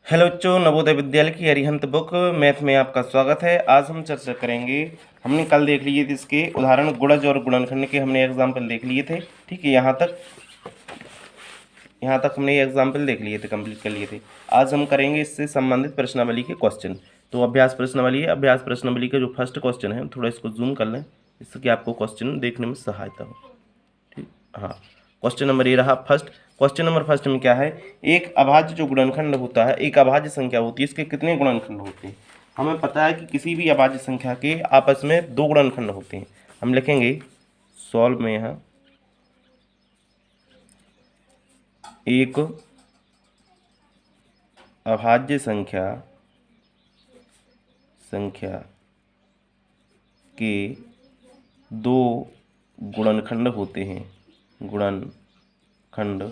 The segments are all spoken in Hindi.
हेलो बच्चों, नवोदय विद्यालय की अरिहंत बुक मैथ में आपका स्वागत है। आज हम चर्चा करेंगे। हमने कल देख लिए थे इसके उदाहरण गुणज और गुणनखंड के, हमने एग्जाम्पल देख लिए थे। ठीक है, यहाँ तक हमने ये एग्जाम्पल देख लिए थे, कंप्लीट कर लिए थे। आज हम करेंगे इससे संबंधित प्रश्नावली के क्वेश्चन। तो अभ्यास प्रश्नावली है। अभ्यास प्रश्नावली का जो फर्स्ट क्वेश्चन है, थोड़ा इसको जूम कर लें जिससे कि आपको क्वेश्चन देखने में सहायता हो। ठीक, हाँ, क्वेश्चन नंबर ये रहा फर्स्ट। क्वेश्चन नंबर फर्स्ट में क्या है, एक अभाज्य जो गुणनखंड होता है, एक अभाज्य संख्या होती है, इसके कितने गुणनखंड होते हैं। हमें पता है कि किसी भी अभाज्य संख्या के आपस में दो गुणनखंड होते हैं। हम लिखेंगे सॉल्व में यहाँ एक अभाज्य संख्या के दो गुणनखंड होते हैं, गुणनखंड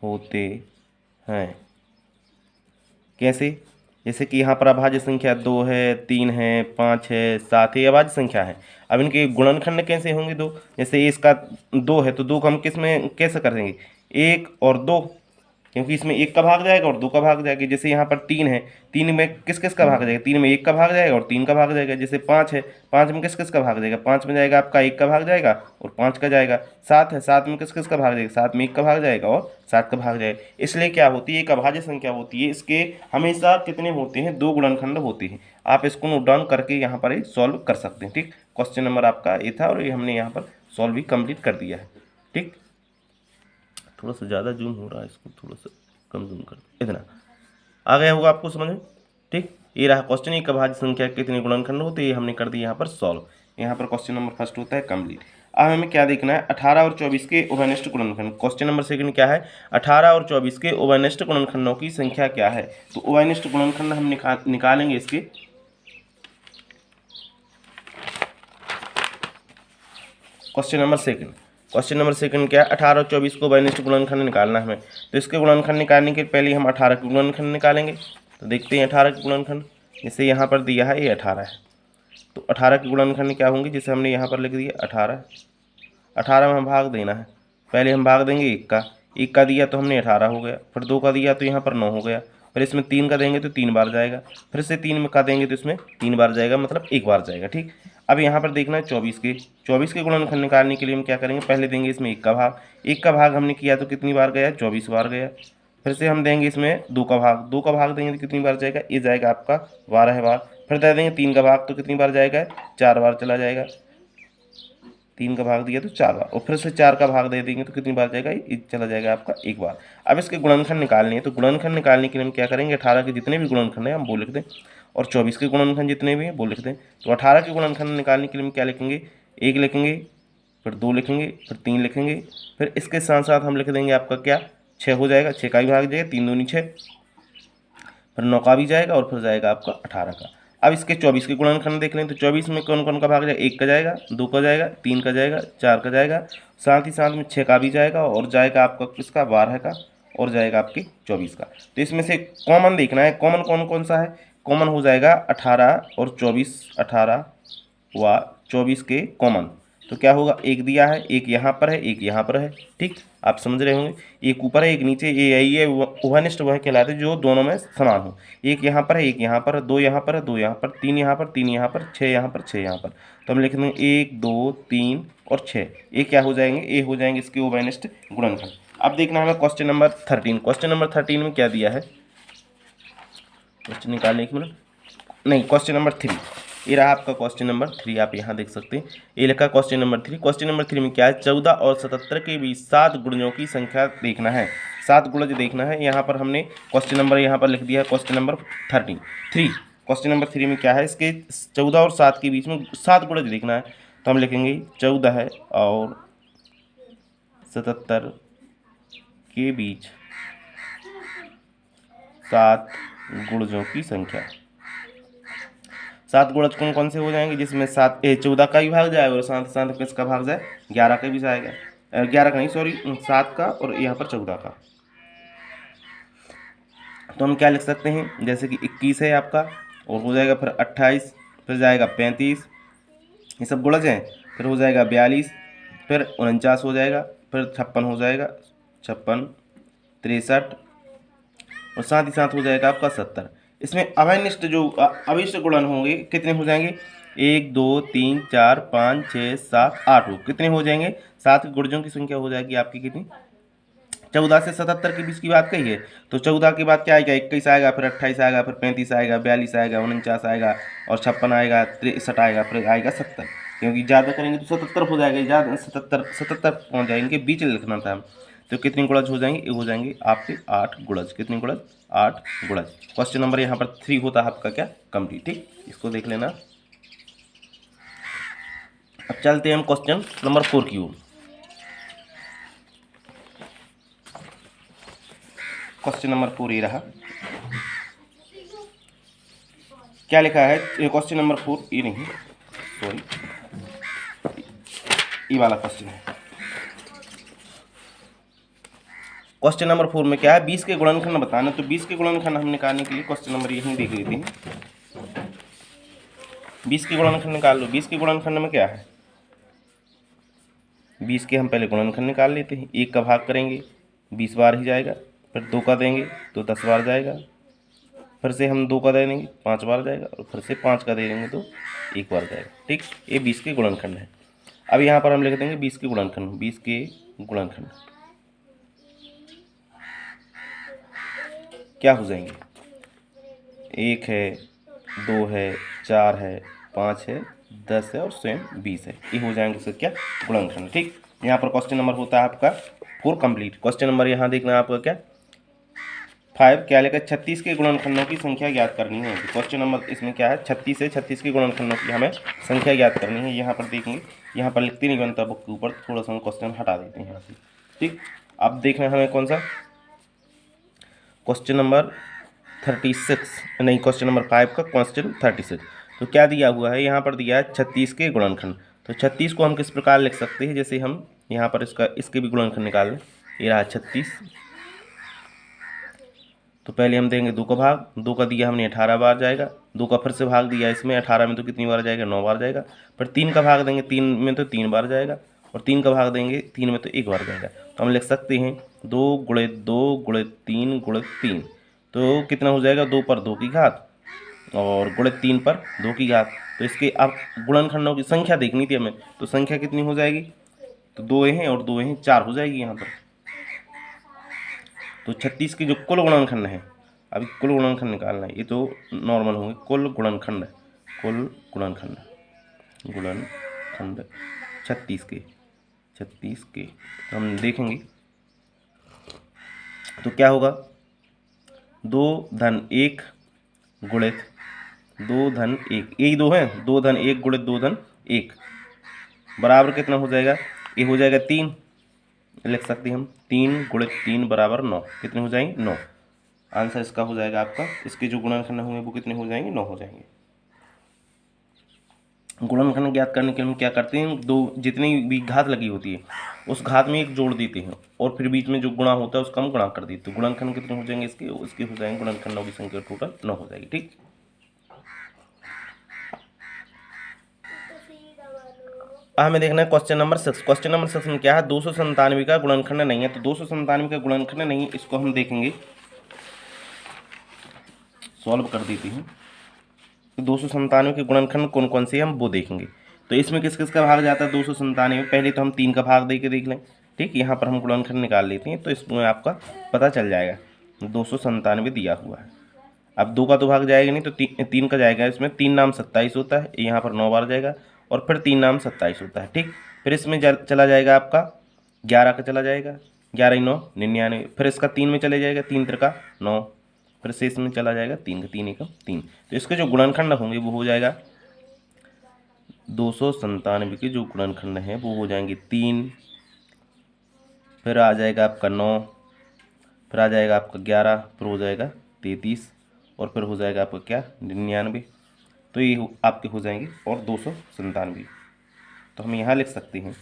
होते हैं। कैसे? जैसे कि यहाँ पर अभाज्य संख्या 2 है, 3 है, 5 है, 7 है, अभाज्य संख्या है। अब इनके गुणनखंड कैसे होंगे दो? जैसे इसका 2 है तो 2 को हम किस में कैसे कर देंगे, 1 और 2, क्योंकि इसमें 1 का भाग जाएगा और 2 का भाग जाएगा। जैसे यहाँ पर 3 है, 3 में किस किस का भाग जाएगा, 3 में 1 का भाग जाएगा और 3 का भाग जाएगा। जैसे 5 है, 5 में किस किस का भाग जाएगा, 5 में जाएगा आपका 1 का भाग जाएगा और 5 का जाएगा। 7 है, 7 में किस किस का भाग जाएगा, 7 में 1 का भाग जाएगा और 7 का भाग जाएगा। इसलिए क्या होती है, एक अभाज्य संख्या होती है, इसके हमेशा कितने होते हैं, दो गुणनखंड होते हैं। आप इसको नोट डाउन करके यहाँ पर सॉल्व कर सकते हैं। ठीक, क्वेश्चन नंबर आपका ये था और ये हमने यहाँ पर सॉल्व भी कंप्लीट कर दिया है। ठीक, थोड़ा सा ज़्यादा जूम हो रहा है, इसको थोड़ा सा कम जूम कर दो, इतना आ गया होगा आपको समझ में। ठीक, ये रहा क्वेश्चन, एक अभाज्य संख्या के कितने गुणनखंड होते हैं, ये हमने कर दिया यहाँ पर सॉल्व। यहाँ पर क्वेश्चन नंबर फर्स्ट होता है कंप्लीट। अब हमें क्या देखना है, 18 और 24 के उभयनिष्ठ गुणनखंड। क्वेश्चन नंबर सेकंड क्या है, 18 और 24 के उभयनिष्ठ गुणनखंडों की संख्या क्या है। तो उभयनिष्ठ गुणनखंड हम निकालेंगे इसके। क्वेश्चन नंबर सेकंड क्या है, 18 और 24 को उभयनिष्ठ गुणनखंड निकालना है हमें। तो इसके गुणनखंड निकालने के पहले हम 18 के गुणनखंड निकालेंगे। तो देखते हैं 18 के गुणनखंड। जैसे यहाँ पर दिया है ये 18 है, तो 18 के गुणनखंड क्या होंगे, जैसे हमने यहाँ पर लिख दिया 18। 18 में हम भाग देना है, पहले हम भाग देंगे 1 का, 1 का दिया तो हमने 18 हो गया, फिर 2 का दिया तो यहाँ पर 9 हो गया, फिर इसमें 3 का देंगे तो 3 बार जाएगा, फिर से 3 में का देंगे तो इसमें 3 बार जाएगा, मतलब 1 बार जाएगा। ठीक, अब यहाँ पर देखना है 24 के गुणनखंड निकालने के लिए हम क्या करेंगे, पहले देंगे इसमें 1 का भाग। 1 का भाग हमने किया तो कितनी बार गया, 24 बार गया। फिर से हम देंगे इसमें 2 का भाग, 2 का भाग देंगे तो कितनी बार जाएगा, ये जाएगा आपका 12 बार। फिर दे देंगे 3 का भाग तो कितनी बार जाएगा, 4 बार चला जाएगा। 3 का भाग दिया तो 4 बार, और फिर से 4 का भाग दे देंगे तो कितनी बार जाएगा, ये चला जाएगा आपका 1 बार। अब इसके गुणनखंड निकालने हैं, तो गुणनखंड निकालने के लिए हम क्या करेंगे, 18 के जितने भी गुणनखंड हैं हम वो लिख दें, और 24 के गुणनखंड जितने भी हैं वो लिख दें। तो 18 के गुणनखंड निकालने के लिए हम क्या लिखेंगे, 1 लिखेंगे, फिर 2 लिखेंगे, फिर 3 लिखेंगे, फिर इसके साथ साथ हम लिख देंगे आपका क्या, 6 हो जाएगा, 6 का भी भाग जाएगा, 3 दूनी 6, फिर 9 का भी जाएगा और फिर जाएगा आपका 18 का। अब इसके 24 के गुणनखंड देख लें, तो 24 में कौन कौन का भाग जाएगा, 1 का जाएगा, 2 का जाएगा, 3 का जाएगा, 4 का जाएगा, साथ ही साथ में 6 का भी जाएगा और जाएगा आपका किसका, 12 का, और जाएगा आपके 24 का। तो इसमें से कॉमन देखना है, कॉमन कौन कौन सा है, कॉमन हो जाएगा 18 और 24, 18 व 24 के कॉमन। तो क्या होगा, एक दिया है, एक यहाँ पर है, एक यहाँ पर है। ठीक, आप समझ रहे होंगे, एक ऊपर है एक नीचे, ये उभयनिष्ठ वह कहलाते जो दोनों में समान हो। एक यहाँ पर है, एक यहाँ पर है, 2 यहाँ पर है, 2 यहाँ पर, 3 यहाँ पर, 3 यहाँ पर, 6 यहाँ पर, 6 यहाँ पर। तो हम लिख देंगे 1 2 3 और 6, ये क्या हो जाएंगे, ये हो जाएंगे इसके उभयनिष्ठ गुणनखंड। अब देखना हमें क्वेश्चन नंबर 13। क्वेश्चन नंबर 13 में क्या दिया है, क्वेश्चन निकालने की नहीं, क्वेश्चन नंबर 3 ये रहा आपका क्वेश्चन नंबर 3, आप यहाँ देख सकते हैं, ये लिखा क्वेश्चन नंबर 3। क्वेश्चन नंबर 3 में क्या है, 14 और 77 के बीच 7 गुणजों की संख्या देखना है, 7 गुणज देखना है। यहाँ पर हमने क्वेश्चन नंबर यहाँ पर लिख दिया है क्वेश्चन नंबर 3। क्वेश्चन नंबर 3 में क्या है, इसके 14 और 7 के बीच में 7 गुणज देखना है। तो हम लिखेंगे 14 और 77 के बीच 7 गुणजों की संख्या। 7 गुणज कौन कौन से हो जाएंगे, जिसमें 14 का भी भाग जाएगा और साथ साथ किसका भाग जाए, 11 का भी जाएगा, 11 का नहीं सॉरी, 7 का और यहाँ पर 14 का। तो हम क्या लिख सकते हैं, जैसे कि 21 है आपका, और हो जाएगा फिर 28, फिर जाएगा 35, ये सब गुणज हैं। फिर हो जाएगा 42, फिर 49 हो जाएगा, फिर 56 हो जाएगा, 56, 63, और साथ ही साथ हो जाएगा आपका 70। इसमें अभिनिष्ट जो अभिष्ट गुणन होंगे कितने हो जाएंगे, 1 2 3 4 5 6 7 8 हो, कितने हो जाएंगे, 7 गुणजों की संख्या हो जाएगी आपकी कितनी, 14 से 77 के बीच की बात कही है। तो 14 के बाद क्या आएगा, 21 आएगा, फिर 28 आएगा, फिर 35 आएगा, 42 आएगा, 49 आएगा, और 56 आएगा, 63 आएगा, फिर आएगा 70। क्योंकि ज़्यादा करेंगे तो 77 हो जाएगा, ज़्यादा 77 पहुँच जाएंगे, इनके बीच लिखना था। तो कितनी गुणज हो जाएंगे, ये हो जाएंगे आपके 8 गुणज। कितनी गुणज, 8 गुणज। क्वेश्चन नंबर यहाँ पर 3 होता है आपका क्या, कंप्लीट। ठीक, इसको देख लेना। अब चलते हैं हम क्वेश्चन नंबर 4 की ओर। क्वेश्चन नंबर 4 ये रहा, क्या लिखा है क्वेश्चन नंबर 4, ये नहीं सॉरी ये वाला क्वेश्चन है। क्वेश्चन नंबर 4 में क्या है, 20 के गुणनखंड बताना। तो 20 के गुणनखंड हम निकालने के लिए क्वेश्चन नंबर यहीं देख लेते हैं। 20 के गुणनखंड निकाल लो। 20 के गुणनखंड में क्या है, 20 के हम पहले गुणनखंड निकाल लेते हैं। 1 का भाग करेंगे 20 बार ही जाएगा, फिर 2 का देंगे तो 10 बार जाएगा, फिर से हम 2 का दे देंगे 5 बार जाएगा, और फिर से 5 का दे देंगे तो 1 बार जाएगा। ठीक, ये 20 के गुणनखंड है। अब यहाँ पर हम लिख देंगे 20 के गुणनखंड। 20 के गुणनखंड क्या हो जाएंगे, 1 है, 2 है, 4 है, 5 है, 10 है, और स्वयं 20 है। ये हो जाएंगे इसका क्या, गुणनखंड। ठीक, यहाँ पर क्वेश्चन नंबर होता है आपका 4 कंप्लीट। क्वेश्चन नंबर यहाँ देखना है आपका क्या, 5 क्या लेकर 36 के गुणनखंडों की संख्या ज्ञात करनी है। तो क्वेश्चन नंबर इसमें क्या है, 36 है, 36 के गुणनखंडों की हमें संख्या ज्ञात करनी है। यहाँ पर देखेंगे, यहाँ पर लिखते नहीं बनता बुक के ऊपर, थोड़ा सा हम क्वेश्चन हटा देते हैं यहाँ से। ठीक, अब देखना है हमें कौन सा, क्वेश्चन नंबर 36 नहीं, क्वेश्चन नंबर 5 का क्वेश्चन 36। तो क्या दिया हुआ है, यहाँ पर दिया है 36 के गुणनखंड। तो 36 को हम किस प्रकार लिख सकते हैं, जैसे हम यहाँ पर इसके भी गुणनखंड निकाल लें। ये रहा 36, तो पहले हम देंगे 2 का भाग। 2 का दिया हमने 18 बार जाएगा, 2 का फिर से भाग दिया इसमें 18 में, तो कितनी बार जाएगा, 9 बार जाएगा। फिर 3 का भाग देंगे 3 में तो 3 बार जाएगा, और 3 का भाग देंगे 3 में तो 1 बार जाएगा। तो हम लिख सकते हैं 2 गुणे 2 गुणे 3 गुणे 3, तो कितना हो जाएगा, 2 पर 2 की घात, और गुणे 3 पर 2 की घात। तो इसके अब गुणनखंडों की संख्या देखनी थी हमें, तो संख्या कितनी हो जाएगी, तो 2 हैं और 2 हैं, 4 हो जाएगी यहाँ पर। तो 36 की जो कुल गुणनखंड है, अभी कुल गुणनखंड निकालना है, ये तो नॉर्मल होंगे, कुल गुणनखंड 36 के तो हम देखेंगे तो क्या होगा, 2 धन 1 गुणित 2 धन 1, यही 2 है, 2 धन 1 गुणित 2 धन 1 बराबर कितना हो जाएगा, ये हो जाएगा 3। लिख सकते हैं हम 3 गुणित 3 बराबर 9। कितने हो जाएंगे, 9। आंसर इसका हो जाएगा आपका, इसके जो गुणनखंड होंगे वो कितने हो जाएंगे, 9 हो जाएंगे। गुणनखंड ज्ञात करने के लिए हम क्या करते हैं, दो जितनी भी घात लगी होती है उस घात में एक जोड़ देते हैं, और फिर बीच में जो गुणा होता है उसका हम गुणा कर देते हैं। गुणनखंड कितने हो जाएंगे इसके हो जाएंगे गुणनखंडों की संख्या टोटल 9 हो जाएगी। ठीक, हमें देखना है क्वेश्चन नंबर 6। क्वेश्चन नंबर 6 में क्या है, 297 का गुणनखंड नहीं है। तो 297 का गुणनखंड नहीं, इसको हम देखेंगे, सॉल्व कर देते हैं। तो 297 के गुणनखंड कौन कौन से हैं हम वो देखेंगे। तो इसमें किस किस का भाग जाता है 297 में, पहले तो हम 3 का भाग दे के देख लें। ठीक, यहाँ पर हम गुणनखंड निकाल लेते हैं, तो इसमें आपका पता चल जाएगा। 297 दिया हुआ है, अब 2 का तो भाग जाएगा नहीं, तो 3 का जाएगा। इसमें 3 नाम 27 होता है, यहाँ पर 9 बार जाएगा, और फिर 3 नाम 27 होता है। ठीक, फिर इसमें चला जाएगा आपका 11 का चला जाएगा, 11 9 99, फिर इसका 3 में चले जाएगा, 3 3 9, फिर से इसमें चला जाएगा 3 का 3 1 3। तो इसके जो गुणनखंड होंगे वो हो जाएगा 297 के जो गुणनखंड हैं वो हो जाएंगे 3, फिर आ जाएगा आपका 9, फिर आ जाएगा आपका 11, फिर हो जाएगा 33, और फिर हो जाएगा आपका क्या 99। तो ये आपके हो जाएंगे और 297। तो हम यहाँ लिख सकते हैं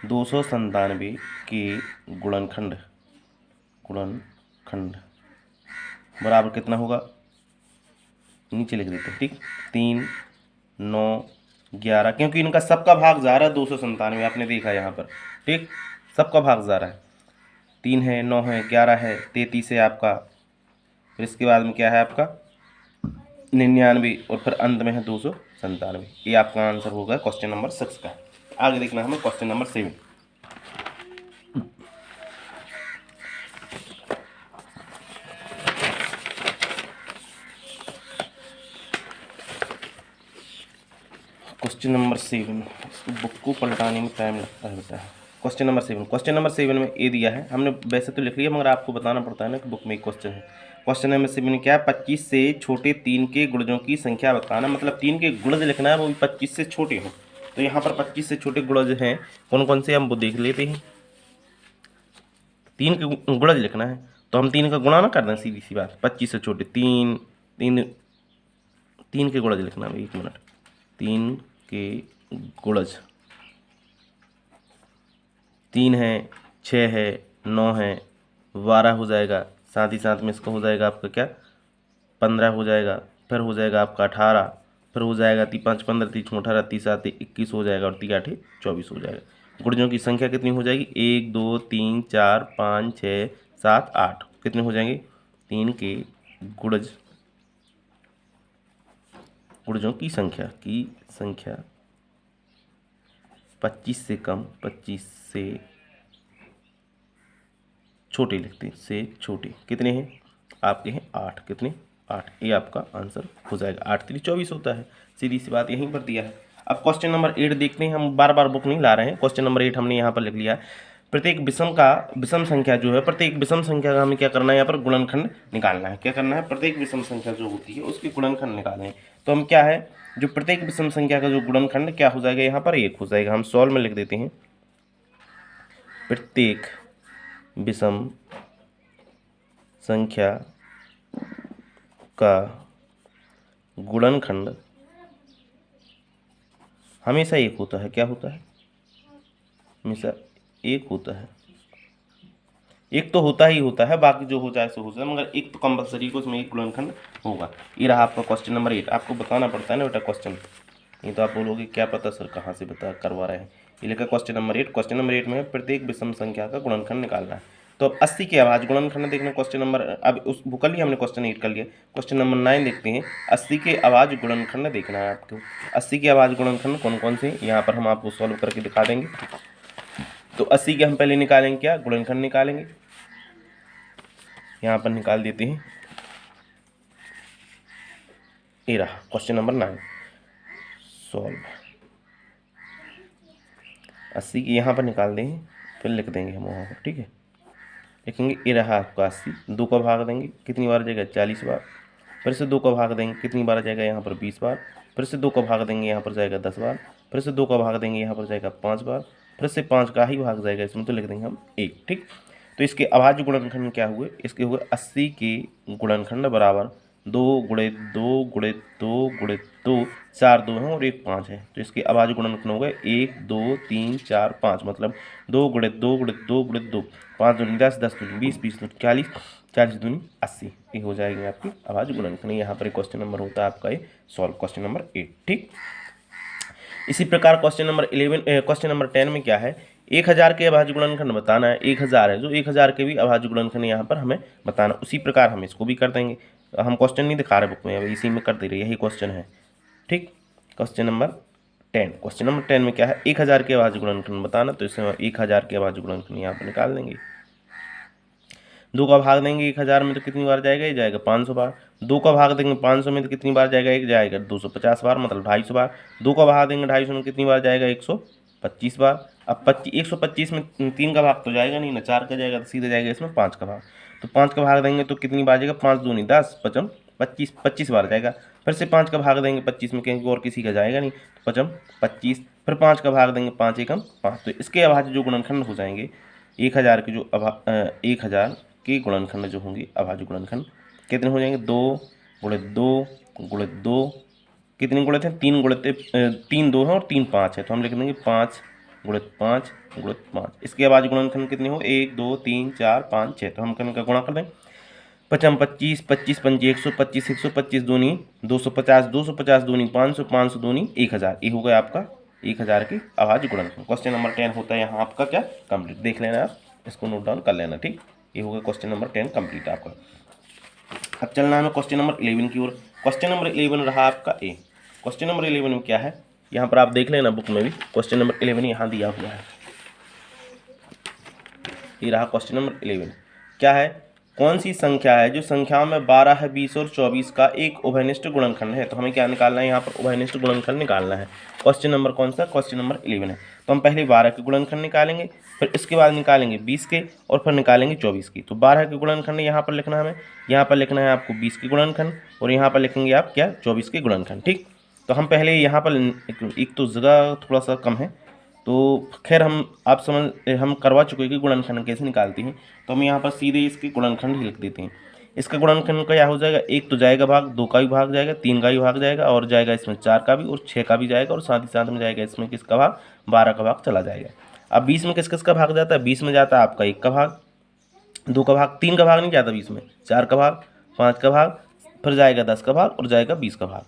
297 के गुणनखंड बराबर कितना होगा, नीचे लिख देते हैं। ठीक, 3 9 11, क्योंकि इनका सबका भाग जा रहा है 297, आपने देखा यहाँ पर। ठीक, सबका भाग जा रहा है, 3 है, 9 है, 11 है, 33 है आपका, फिर इसके बाद में क्या है आपका 99 और फिर अंत में है 297। ये आपका आंसर होगा क्वेश्चन नंबर 6 का। आगे देखना हमें क्वेश्चन नंबर 7। क्वेश्चन नंबर 7, इसको बुक को पलटाने में टाइम लगता है बेटा। क्वेश्चन नंबर 7 में ए दिया है, हमने वैसे तो लिख लिया मगर आपको बताना पड़ता है ना कि बुक में एक क्वेश्चन है। क्वेश्चन नंबर 7 में क्या है, 25 से छोटे 3 के गुणजों की संख्या बताना, मतलब 3 के गुणज लिखना है, वो भी 25 से छोटे हो। तो यहाँ पर 25 से छोटे गुणज हैं कौन कौन से, हम वो देख लेते हैं। 3 के गुणज लिखना है तो हम 3 का गुणा ना कर दें, सीधी सी बात। 25 से छोटे 3 के गुणज लिखना है। 1 मिनट, 3 के गुणज 3 है, 6 है, 9 है, 12 हो जाएगा, साथ ही साथ में इसका हो जाएगा आपका क्या 15 हो जाएगा, फिर हो जाएगा आपका 18, फिर हो जाएगा 3 5 15 3 18 3 7 21 हो जाएगा, और 3 8 24 हो जाएगा। गुणजों की संख्या कितनी हो जाएगी, 1 2 3 4 5 6 7 8 कितने हो जाएंगे, 3 के गुणजों की संख्या 25 से कम, 25 से छोटे लिखते हैं, से छोटे कितने हैं आपके हैं 8, कितने 8। ये आपका आंसर हो जाएगा। 8 3 24 होता है, सीधी सी बात यहीं पर दिया है। अब क्वेश्चन नंबर 8 देखते हैं, हम बार बार बुक नहीं ला रहे हैं। क्वेश्चन नंबर 8 हमने यहाँ पर लिख लिया है। प्रत्येक विषम संख्या जो है, प्रत्येक विषम संख्या का हमें क्या करना है, यहाँ पर गुणनखंड निकालना है। क्या करना है, प्रत्येक विषम संख्या जो होती है उसकी गुणनखंड निकालना है। तो हम क्या है, जो प्रत्येक विषम संख्या का जो गुणनखंड क्या हो जाएगा, यहाँ पर 1 हो जाएगा। हम सॉल्व में लिख देते हैं, प्रत्येक विषम संख्या का गुणनखंड हमेशा 1 होता है। क्या होता है, हमेशा 1 होता है। 1 तो होता ही होता है, बाकी जो हो जाए सो हो जाए, मगर 1 तो कंपलसरी को उसमें 1 गुणनखंड होगा। ये रहा आपका क्वेश्चन नंबर 8। आपको बताना पड़ता है ना बेटा क्वेश्चन, नहीं तो आप बोलोगे क्या पता सर कहाँ से करवा रहे हैं। ये लिखा क्वेश्चन नंबर 8। क्वेश्चन नंबर 8 में प्रत्येक विषम संख्या का गुणनखंड निकालना है। तो अब 80 के अभाज्य गुणनखंड देखना। क्वेश्चन नंबर, अब उस वो कर लिया हमने, क्वेश्चन 8 कर लिया। क्वेश्चन नंबर 9 देखते हैं, 80 के अभाज्य गुणनखंड देखना है आपको। 80 के अभाज्य गुणनखंड कौन कौन से, यहाँ पर हम आपको सॉल्व करके दिखा देंगे। तो 80 के हम पहले निकालेंगे क्या, गुणनखंड निकालेंगे। यहाँ पर निकाल देते हैं, ये रहा क्वेश्चन नंबर 9 सॉल्व। 80 की यहाँ पर निकाल देंगे, फिर लिख देंगे हम वहाँ पर, ठीक है। लिखेंगे ये रहा आपका 80, 2 का भाग देंगे, कितनी बार जाएगा 40 बार, फिर से 2 का भाग देंगे, कितनी बार जाएगा यहाँ पर 20 बार, फिर से 2 का भाग देंगे यहाँ पर जाएगा 10 बार, फिर से 2 का भाग देंगे यहाँ पर जाएगा 5 बार, फिर से 5 का ही भाग जाएगा इसमें, तो लिख देंगे हम 1, ठीक। तो इसके अभाज्य गुणनखंड क्या हुए, इसके हुए 80 के गुणनखंड बराबर 2 गुणे 2 गुणे 2 गुणे 2, 4 2 हैं और 1 5 है। तो इसके अभाज्य गुणनखंड हो गए 1 2 3 4 5, मतलब 2 गुणे 2 गुणे 2 गुणे 2, 5 दूनी 10, 10 दूनी 20, 20 दूनी 40, 40 दूनी 80। ये हो जाएंगे आपकी अभाज्य गुणनखंड। यहाँ पर क्वेश्चन नंबर होता है आपका ये सॉल्व, क्वेश्चन नंबर 8, ठीक। इसी प्रकार क्वेश्चन नंबर 10 में क्या है, 1000 के अभाज्य गुणनखंड बताना है। 1000 है जो 1000 के भी अभाज्य गुणनखंड यहाँ पर हमें बताना। उसी प्रकार हम इसको भी कर देंगे। हम क्वेश्चन नहीं दिखा रहे बुक में, अभी इसी में कर दे रहे, यही क्वेश्चन है, ठीक। क्वेश्चन नंबर 10 में क्या है, 1000 के अभाज्य गुणनखंड बताना। तो इसमें 1000 के अभाज्य गुणनखंड यहाँ पर निकाल देंगे। 2 का भाग देंगे 1000 में तो कितनी बार जाएगा, ये जाएगा 500 बार। 2 का भाग देंगे 500 में तो कितनी बार जाएगा, एक जाएगा 250 बार, मतलब 250 बार। 2 का भाग देंगे 250 में कितनी बार जाएगा, 125 बार। अब 125 में 3 का भाग तो जाएगा नहीं ना, 4 का जाएगा, तो सीधे जाएगा इसमें 5 का भाग। तो 5 का भाग देंगे तो कितनी बार जाएगा, 5 दूनी 10, 55 25, 25 बार जाएगा। फिर से 5 का भाग देंगे 25 में, क्योंकि और किसी का जाएगा नहीं, तो 55 25, फिर 5 का भाग देंगे 5 एकम 5। तो इसके अभाज्य जो गुणनखंड हो जाएंगे 1000 के, जो 1000 के गुणनखंड जो होंगे अभाज्य गुणनखंड कितने हो जाएंगे, 2 गुणे 2 गुणे 2, कितने गुणे थे, 3 गुणे थे, 3 2 हैं और 3 5 है, तो हम लिख देंगे 5 गुणे 5 गुणे 5। इसके अभाज्य गुणनखंड कितने हो, 1 2 3 4 5 6, तो हम इनका गुणा कर दें। 55 25 25 पंजे 125, 125 दूनी 250, 250 दूनी 500, 500 दूनी 1000। ये हो गया आपका 1000 के अभाज्य गुणनखंड। क्वेश्चन नंबर 10 होता है यहाँ आपका क्या, कंप्लीट। देख लेना आप इसको नोट डाउन कर लेना, ठीक। ये होगा क्वेश्चन नंबर 10 कंप्लीट आपका। अब चलना है क्वेश्चन नंबर 11 की ओर। क्वेश्चन नंबर 11 रहा आपका ए। क्वेश्चन नंबर 11 में क्या है, यहाँ पर आप देख लेना बुक में भी, क्वेश्चन नंबर 11 यहाँ दिया हुआ है। ये रहा क्वेश्चन नंबर 11। क्या है, कौन सी संख्या है जो संख्याओं में 12 है, 20 और 24 का एक उभयनिष्ठ गुणनखंड है। तो हमें क्या निकालना है, यहाँ पर उभयनिष्ठ गुणनखंड निकालना है। क्वेश्चन नंबर कौन सा, क्वेश्चन नंबर 11 है। तो हम पहले 12 के गुणनखंड निकालेंगे, फिर इसके बाद निकालेंगे 20 के, और फिर निकालेंगे 24 की। तो 12 के गुणनखंड यहाँ पर लिखना है हमें, यहाँ पर लिखना है आपको 20 के गुणनखंड, और यहाँ पर लिखेंगे आप क्या, 24 के गुणनखंड, ठीक। तो हम पहले यहाँ पर एक तो जगह थोड़ा सा कम है, तो खैर हम करवा चुके हैं कि गुणनखंड कैसे निकालते हैं। तो हम यहाँ पर सीधे इसके गुणनखंड ही लिख देते हैं। इसका गुणनखंड का क्या हो जाएगा, एक तो जाएगा भाग, 2 का भी भाग जाएगा, 3 का भी भाग जाएगा, और जाएगा इसमें 4 का भी और 6 का भी जाएगा, और साथ ही साथ में जाएगा इसमें किसका भाग, 12 का भाग चला जाएगा। अब 20 में किस किस का भाग जाता है, 20 में जाता है आपका 1 का भाग, 2 का भाग, 3 का भाग नहीं जाता 20 में, 4 का भाग, 5 का भाग, फिर जाएगा 10 का भाग, और जाएगा 20 का भाग।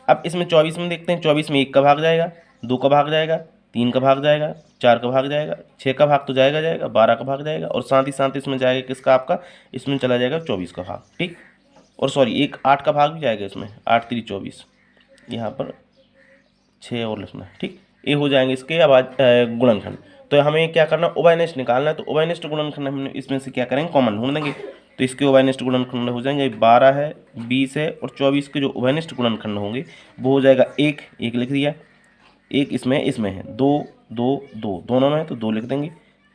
अब इसमें 24 में देखते हैं, 24 में 1 का भाग जाएगा, 2 का भाग जाएगा, 3 का भाग जाएगा, 4 का भाग जाएगा, 6 का भाग तो जाएगा 12 का भाग जाएगा, और साथ ही साथ इसमें जाएगा किसका आपका, इसमें चला जाएगा 24 का भाग, ठीक। और सॉरी, 8 का भाग भी जाएगा इसमें, 8 3 24, यहाँ पर 6 और लिखना है, ठीक। ये हो जाएंगे इसके आवाज गुणनखंड। तो हमें क्या करना, उभयनिष्ठ निकालना है। तो उभयनिष्ठ गुणनखंड हम इसमें से क्या करेंगे, कॉमन ढूंढ देंगे। तो इसके उभयनिष्ठ गुणनखंड हो जाएंगे 12 है, 20 है और 24 के जो उभयनिष्ठ गुणनखंड होंगे वो हो जाएगा 1 लिख दिया, 1 इसमें है, 2 2 2 दोनों में है तो 2 लिख देंगे,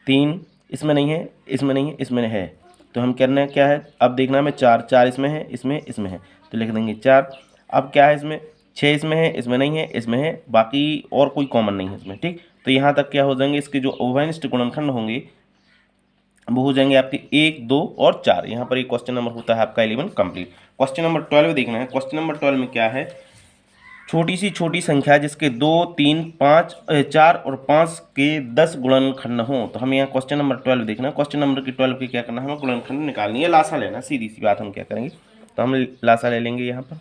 3 इसमें नहीं है, इसमें नहीं है, इसमें है, तो हम करना है क्या है, अब देखना है 4 इसमें है, इसमें है, तो लिख देंगे 4। अब क्या है इसमें, 6 इसमें है, इसमें नहीं है, इसमें है, बाकी और कोई कॉमन नहीं है इसमें, ठीक। तो यहाँ तक क्या हो जाएंगे, इसके जो उभयनिष्ठ गुणनखंड होंगे वो हो जाएंगे आपके 1 2 और 4। यहाँ पर एक क्वेश्चन नंबर होता है आपका 11 कंप्लीट। क्वेश्चन नंबर 12 देखना है। क्वेश्चन नंबर 12 में क्या है, छोटी सी छोटी संख्या जिसके 2 3 5 4 और 5 के 10 गुणनखंड हो। तो हमें यहाँ क्वेश्चन नंबर 12 देखना है। क्वेश्चन नंबर की 12 की क्या करना है, हमें गुणनखंड निकालनी है, लासा लेना, सीधी सी बात। हम क्या करेंगे, तो हम लासा ले लेंगे। यहाँ पर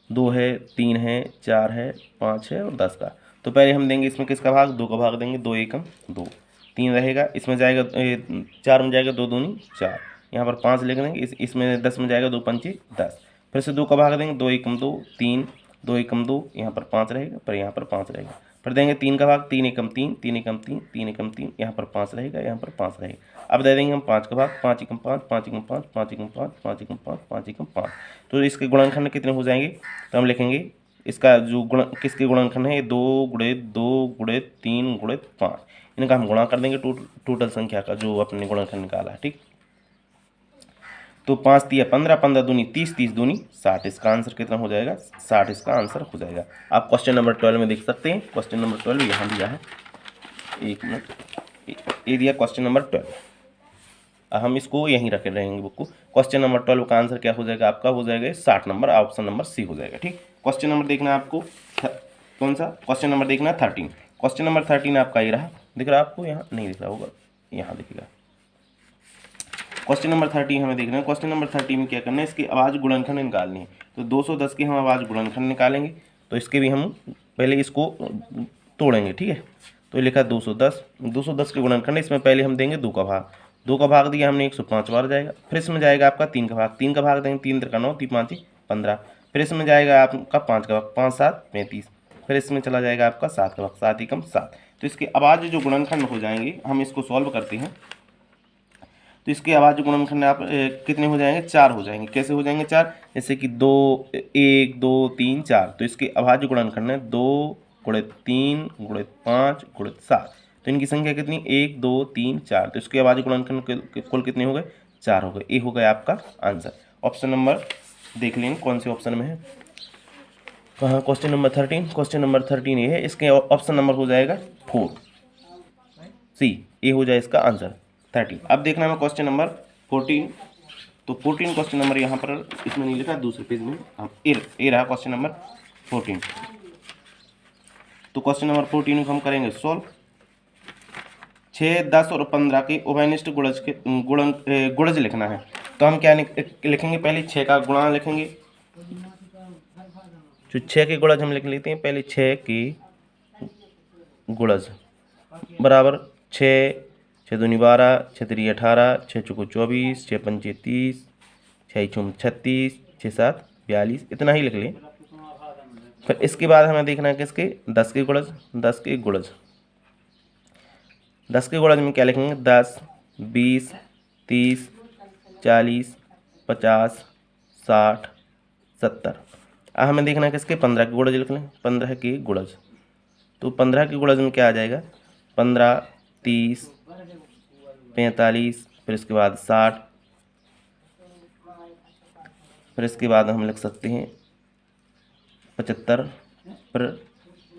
2 है, 3 है, 4 है, 5 है और 10 का। तो पहले हम देंगे इसमें किसका भाग, 2 का भाग देंगे, 2 एकम 2, 3 रहेगा, इसमें जाएगा 4 में जाएगा 2 दूनी 4, यहाँ पर 5 लिख देंगे, इसमें 10 में जाएगा 2 पंचे 10, फिर से 2 का भाग देंगे, 2 एकम 2 3, 2 एकम 2, यहाँ पर 5 रहेगा, पर यहाँ पर 5 रहेगा, फिर देंगे 3 का भाग, 3 एकम 3, 3 एकम 3, 3 एकम 3, यहाँ पर 5 रहेगा, यहाँ पर 5 रहेगा। अब दे देंगे हम 5 का भाग, 5 एकम 5, 5 एकम 5, 5 एकम 5, 5 एकम 5, 5 एकम 5। तो इसके गुणनखंड कितने हो जाएंगे, तो हम लिखेंगे इसका जो गुण किसके गुणनखंड है, 2 गुणे 2 गुणे 3 गुणे 5, इनका हम गुणा कर देंगे टोटल संख्या का जो अपने गुणनखंड निकाला है, ठीक। तो 5 तिया 15, 15 दूनी 30, 30 दूनी 60, इसका आंसर कितना हो जाएगा, 60 इसका आंसर हो जाएगा। आप क्वेश्चन नंबर 12 में देख सकते हैं, क्वेश्चन नंबर 12 यहाँ दिया है, 1 मिनट, ये दिया क्वेश्चन नंबर 12। हम इसको यहीं रखे रहेंगे बुक को। क्वेश्चन नंबर 12 का आंसर क्या हो जाएगा आपका, हो जाएगा 60 नंबर, ऑप्शन नंबर सी हो जाएगा, ठीक। क्वेश्चन नंबर देखना है आपको, कौन सा क्वेश्चन नंबर देखना है, 13। क्वेश्चन नंबर 13 आपका ये रहा, दिख रहा है आपको, यहाँ नहीं दिख रहा होगा, यहाँ दिखेगा। क्वेश्चन नंबर 13 हमें देखना है। क्वेश्चन नंबर 13 में क्या करना है, इसकी आवाज़ गुणनखंड निकालनी है। तो 210 की हम आवाज़ गुणनखंड निकालेंगे, तो इसके भी हम पहले इसको तोड़ेंगे, ठीक है। तो लिखा 210 के गुणनखंड, इसमें पहले हम देंगे 2 का भाग, 2 का भाग दिया हमने 105 बार जाएगा, फिर इसमें जाएगा आपका 3 का भाग, 3 का भाग देंगे, 3 3 9, 3 5 15, फिर इसमें जाएगा आपका 5 का भाग, 5 7 35, फिर इसमें चला जाएगा आपका 7 का भाग, 7 एकम 7। तो इसके आवाज़ जो गुणनखंड हो जाएंगे, हम इसको सॉल्व करते हैं। तो इसके आवाज़ जो गुणनखंड आप कितने हो जाएंगे, 4 हो जाएंगे। कैसे हो जाएंगे 4, जैसे कि 2 1 2 3 4, तो इसके आवाज़ जो गुणनखंड है 2 गुणे 3 गुणे 5 गुणे 7, तो इनकी संख्या कितनी, 1 2 3 4, तो इसके आवाज़ गुणनखंड कुल कितने हो गए, 4 हो गए। ये हो गया आपका आंसर। ऑप्शन नंबर देख लेंगे कौन से ऑप्शन में है, कहाँ, क्वेश्चन नंबर 13, क्वेश्चन नंबर 13 ये है, इसके ऑप्शन नंबर हो जाएगा 4 सी, ये हो जाए इसका आंसर 13। अब देखना है क्वेश्चन नंबर 14। तो 14 क्वेश्चन नंबर यहाँ पर इसमें नहीं लिखा, दूसरे पेज में ये रहा क्वेश्चन नंबर 14। तो क्वेश्चन नंबर 14 को हम करेंगे सॉल्व। 6 10 और 15 के उभयनिष्ठ गुणज लिखना है। तो हम क्या लिखेंगे, पहले 6 का गुणा लिखेंगे, जो 6 के गुणज हम लिख लेते हैं, पहले 6 की गुणज बराबर 6 6 दूनी 12, 6 3 18, 6 चौको 24, 6 पंचे 30, 6 छुम 36, 6 7 42, इतना ही लिख लें। फिर इसके बाद हमें देखना है किसके 10 के गुणज। 10 के गुणज 10 के गुणज में क्या लिखेंगे 10, 20, 30, 40, 50, 60, 70। अब हमें देखना है किसके 15 के गुणज लिख लें। 15 के गुणज तो 15 के गुणज में क्या आ जाएगा 15, 30, 45, फिर इसके बाद 60, फिर इसके बाद हम लिख सकते हैं 75, फिर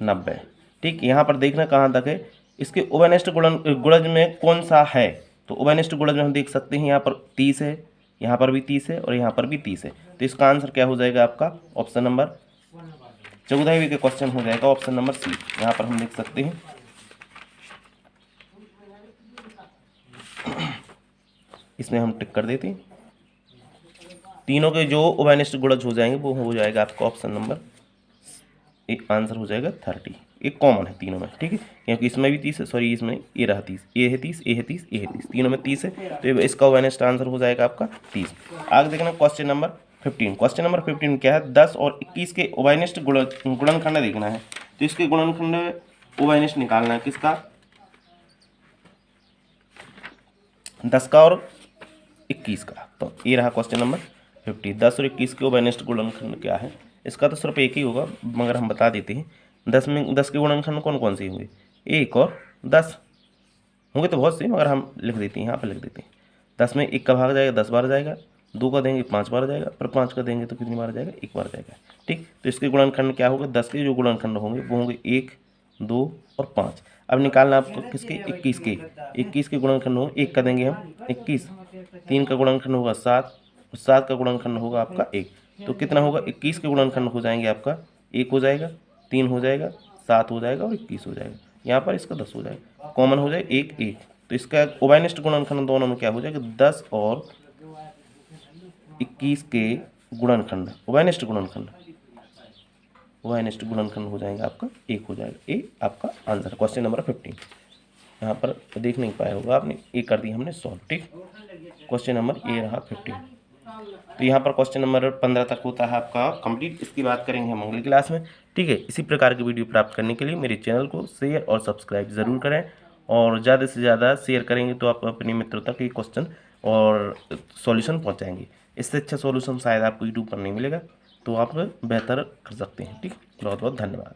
90। ठीक, यहाँ पर देखना कहाँ तक है इसके उभयनिष्ठ गुणज में कौन सा है। तो उभयनिष्ठ गुणज में हम देख सकते हैं यहाँ पर 30 है, यहाँ पर भी 30 है और यहाँ पर भी 30 है। तो इसका आंसर क्या हो जाएगा आपका ऑप्शन नंबर 14वीं का क्वेश्चन हो जाएगा ऑप्शन नंबर सी। यहाँ पर हम देख सकते हैं इसमें हम टिक कर देते हैं। तीनों के जो उभयनिष्ठ गुणज हो जाएंगे वो हो जाएगा आपका ऑप्शन नंबर एक आंसर हो जाएगा 30। एक कॉमन है तीनों में, ठीक है, क्योंकि इसमें भी 30 है, सॉरी इसमें ये रहा 30, ये है 30, ये है 30, ये है 30, तीनों में 30 है, तो इसका उभयनिष्ठ आंसर हो जाएगा आपका 30। आगे देखना क्वेश्चन नंबर 15। क्वेश्चन नंबर 15 क्या है 10 और 21 के उभयनिष्ठ गुणनखंड देखना है। तो इसके गुणनखंड उभयनिष्ठ निकालना है किसका 10 का और 21 का। तो ये रहा क्वेश्चन नंबर 50। 10 और 21 के उभयनिष्ठ गुणनखंड क्या है। इसका तो सिर्फ एक ही होगा मगर हम बता देते हैं। 10 के गुणनखंड कौन कौन से होंगे 1 और 10 होंगे, तो बहुत से मगर हम लिख देते हैं यहाँ पर लिख देते हैं। 10 में 1 का भाग जाएगा 10 बार जाएगा, 2 का देंगे 5 बार जाएगा, फिर 5 का देंगे तो कितनी बार जाएगा 1 बार जाएगा। ठीक, तो इसके गुणनखंड क्या होगा 10 के जो गुणनखंड होंगे वो होंगे 1, 2 और 5। अब निकालना आपको किसके 21 के गुणनखंड होंगे 1 का देंगे हम 21, 3 का गुणनखंड होगा 7, 7 का गुणनखंड होगा आपका 1। तो कितना होगा 21 के गुणनखंड हो जाएंगे आपका 1 हो जाएगा, 3 हो जाएगा, 7 हो जाएगा और 21 हो जाएगा। यहाँ पर इसका 10 हो जाएगा, कॉमन हो जाए 1 1। तो इसका उभयनिष्ठ गुणनखंड दोनों में क्या हो जाएगा 10 और 21 के गुणनखंड उभयनिष्ठ गुणनखंड हो जाएगा आपका 1 हो जाएगा। ये आपका आंसर क्वेश्चन नंबर 15। यहाँ पर देख नहीं पाया होगा आपने, ये कर दी हमने सॉल्व। ठीक, क्वेश्चन नंबर ये रहा 15। तो यहाँ पर क्वेश्चन नंबर 15 तक होता है आपका कंप्लीट। इसकी बात करेंगे हम अगली क्लास में। ठीक है, इसी प्रकार की वीडियो प्राप्त करने के लिए मेरे चैनल को शेयर और सब्सक्राइब ज़रूर करें, और ज़्यादा से ज़्यादा शेयर करेंगे तो आप अपने मित्रों तक ये क्वेश्चन और सॉल्यूशन पहुँचाएंगे। इससे अच्छा सॉल्यूशन शायद आपको यूट्यूब पर नहीं मिलेगा, तो आप बेहतर कर सकते हैं। ठीक, बहुत बहुत धन्यवाद।